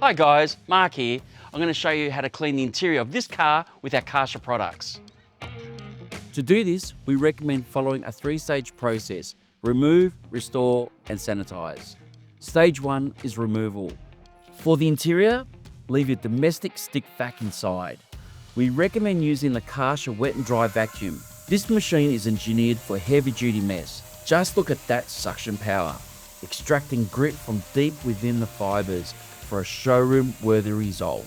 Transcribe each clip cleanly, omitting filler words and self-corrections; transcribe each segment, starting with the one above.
Hi guys, Mark here. I'm going to show you how to clean the interior of this car with our Kärcher products. To do this, we recommend following a three-stage process: remove, restore, and sanitize. Stage 1 is removal. For the interior, leave your domestic stick vac inside. We recommend using the Kärcher Wet and Dry Vacuum. This machine is engineered for heavy-duty mess. Just look at that suction power, extracting grit from deep within the fibers for a showroom-worthy result.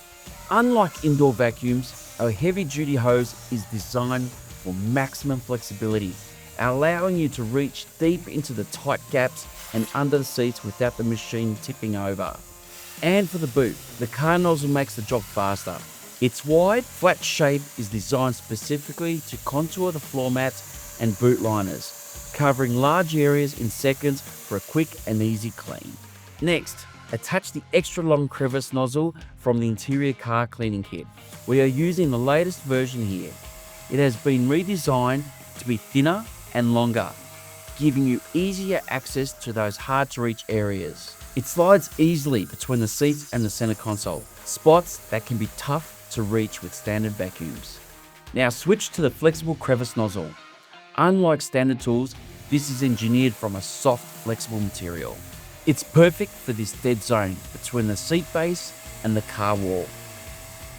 Unlike indoor vacuums, our heavy-duty hose is designed for maximum flexibility, allowing you to reach deep into the tight gaps and under the seats without the machine tipping over. And for the boot, the car nozzle makes the job faster. Its wide, flat shape is designed specifically to contour the floor mats and boot liners, covering large areas in seconds for a quick and easy clean. Next, attach the extra long Crevice nozzle from the interior car cleaning kit. We are using the latest version here. It has been redesigned to be thinner and longer, giving you easier access to those hard to reach areas. It slides easily between the seats and the center console, spots that can be tough to reach with standard vacuums. Now switch to the flexible Crevice nozzle. Unlike standard tools, this is engineered from a soft, flexible material. It's perfect for this dead zone between the seat base and the car wall.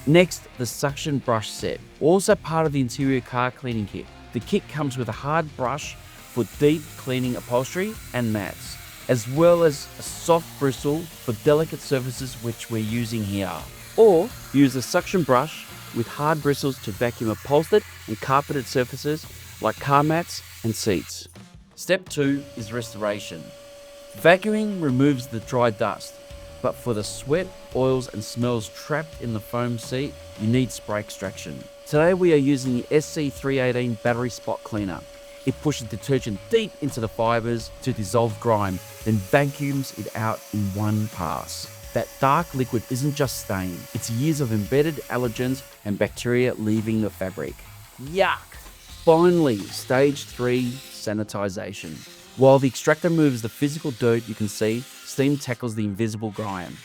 Next, the suction brush set, also part of the interior car cleaning kit. The kit comes with a hard brush for deep cleaning upholstery and mats, as well as a soft bristle for delicate surfaces, which we're using here. Or use a suction brush with hard bristles to vacuum upholstered and carpeted surfaces like car mats and seats. Step 2 is restoration. Vacuuming removes the dry dust, but for the sweat, oils and smells trapped in the foam seat, you need spray extraction. Today we are using the SC318 battery spot cleaner. It pushes detergent deep into the fibers to dissolve grime, then vacuums it out in one pass. That dark liquid isn't just stain, it's years of embedded allergens and bacteria leaving the fabric. Yuck! Finally, stage 3, sanitization. While the extractor moves the physical dirt you can see, steam tackles the invisible grime.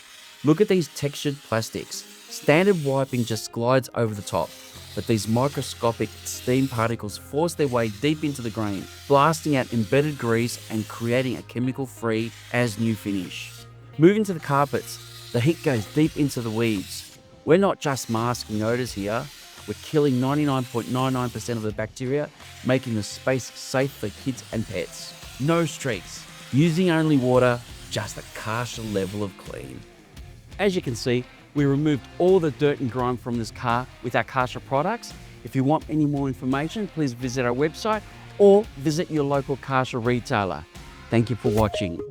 Look at these textured plastics. Standard wiping just glides over the top, but these microscopic steam particles force their way deep into the grain, blasting out embedded grease and creating a chemical-free as new finish. Moving to the carpets, the heat goes deep into the weeds. We're not just masking odors here, we're killing 99.99% of the bacteria, making the space safe for kids and pets. No streaks, using only water, just a Kärcher level of clean. As you can see, we removed all the dirt and grime from this car with our Kärcher products. If you want any more information, please visit our website or visit your local Kärcher retailer. Thank you for watching.